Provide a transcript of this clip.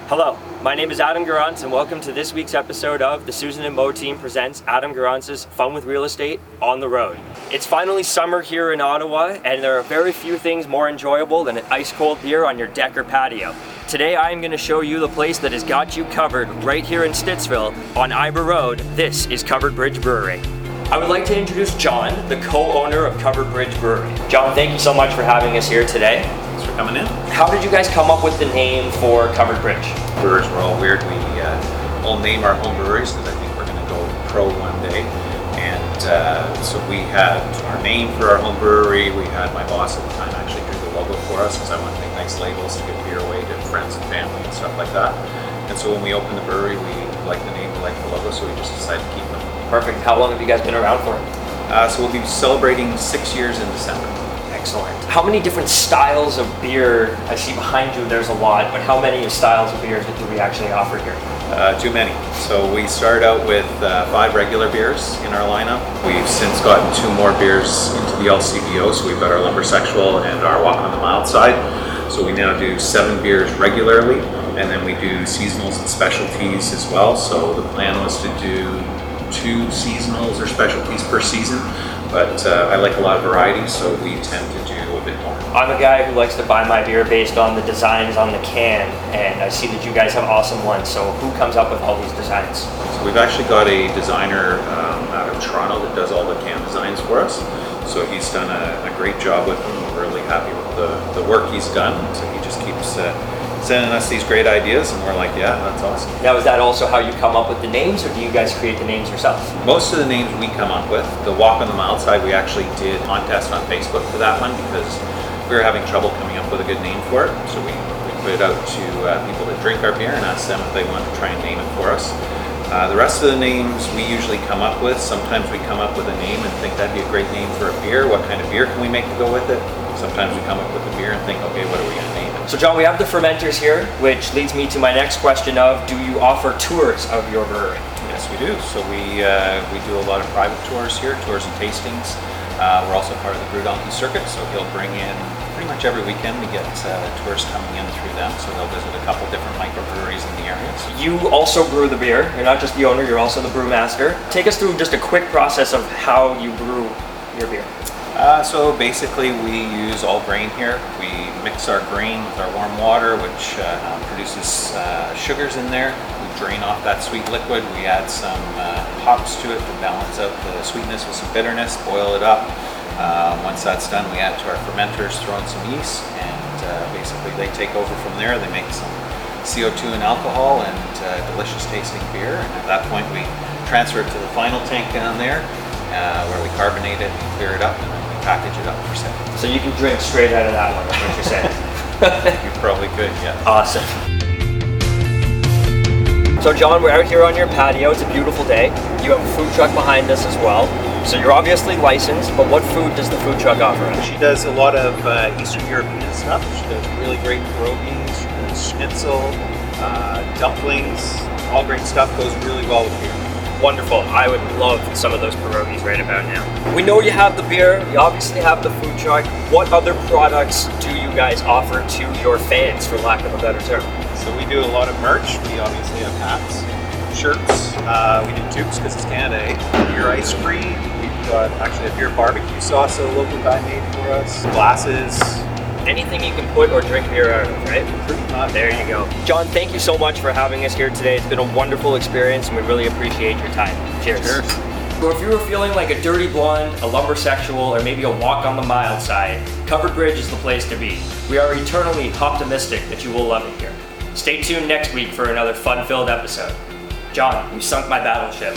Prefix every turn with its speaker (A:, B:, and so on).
A: Hello, my name is Adam Garance and welcome to this week's episode of the Susan and Mo team presents Adam Garance's Fun with Real Estate on the Road. It's finally summer here in Ottawa and there are very few things more enjoyable than an ice cold beer on your deck or patio. Today I am going to show you the place that has got you covered right here in Stittsville on Iber Road. This is Covered Bridge Brewery. I would like to introduce John, the co-owner of Covered Bridge Brewery. John, thank you so much for having us here today.
B: Thanks for coming in.
A: How did you guys come up with the name for Covered Bridge?
B: Brewers were all weird. We all name our home breweries because I think we're going to go pro one day. And so we had our name for our home brewery. We had my boss at the time actually do the logo for us because I want to make nice labels to give beer away to friends and family and stuff like that. And so when we opened the brewery, we liked the name, we liked the logo, so we just decided to keep them.
A: Perfect. How long have you guys been around for?
B: So we'll be celebrating 6 years in December.
A: Excellent. How many different styles of beer? I see behind you there's a lot, but how many styles of beers do we actually offer here?
B: Too many. So we start out with 5 regular beers in our lineup. We've since gotten 2 more beers into the LCBO, so we've got our Lumbersexual and our Walk on the Mild side. So we now do 7 beers regularly, and then we do seasonals and specialties as well. So the plan was to do 2 seasonals or specialties per season, but I like a lot of variety, so we tend to do a bit more.
A: I'm a guy who likes to buy my beer based on the designs on the can, and I see that you guys have awesome ones. So who comes up with all these designs?
B: So we've actually got a designer out of Toronto that does all the can designs for us. So he's done a great job with them. We're really happy with the work he's done. So he just keeps sending us these great ideas, and we're like, yeah, that's awesome.
A: Now, is that also how you come up with the names, or do you guys create the names yourself?
B: Most of the names we come up with. The Walk on the Mild side, we actually did a contest on Facebook for that one because we were having trouble coming up with a good name for it. So we put it out to people that drink our beer and asked them if they want to try and name it for us. The rest of the names we usually come up with. Sometimes we come up with a name and think that'd be a great name for a beer. What kind of beer can we make to go with it? Sometimes we come up with a beer and think, okay, what are we going to name it?
A: So John, we have the fermenters here, which leads me to my next question of, do you offer tours of your brewery?
B: Yes, we do. So we do a lot of private tours here, tours and tastings. We're also part of the Brew Donkey circuit, so he'll bring in pretty much every weekend. We get tours coming in through them, so they'll visit a couple different microbreweries in the area. So
A: you also brew the beer. You're not just the owner, you're also the brewmaster. Take us through just a quick process of how you brew your beer.
B: So basically we use all grain here. We mix our grain with our warm water, which produces sugars in there. We drain off that sweet liquid. We add some hops to it to balance out the sweetness with some bitterness, boil it up. Once that's done, we add to our fermenters, throw in some yeast, and basically they take over from there. They make some CO2 and alcohol and delicious tasting beer. And at that point we transfer it to the final tank down there where we carbonate it and clear it up, and then we package it up for sale.
A: So you can drink straight out of that one, that's what you're saying.
B: You probably could, yeah.
A: Awesome. So John, we're out here on your patio. It's a beautiful day. You have a food truck behind us as well. So you're obviously licensed, but what food does the food truck offer?
B: She does a lot of Eastern European stuff. She does really great pierogies, she does schnitzel, dumplings, all great stuff. Goes really well with beer.
A: Wonderful. I would love some of those pierogies right about now. We know you have the beer, you obviously have the food truck. What other products do you guys offer to your fans, for lack of a better term?
B: So we do a lot of merch. We obviously have hats, shirts. We do tubes because it's Canada. Beer ice cream. We've got actually a beer barbecue sauce that a local guy made for us. Glasses.
A: Anything you can put or drink beer out of, right?
B: Pretty much.
A: There you go. John, thank you so much for having us here today. It's been a wonderful experience and we really appreciate your time. Cheers.
B: Cheers.
A: So if you were feeling like a dirty blonde, a lumbersexual, or maybe a walk on the mild side, Covered Bridge is the place to be. We are eternally optimistic that you will love it here. Stay tuned next week for another fun-filled episode. John, you sunk my battleship.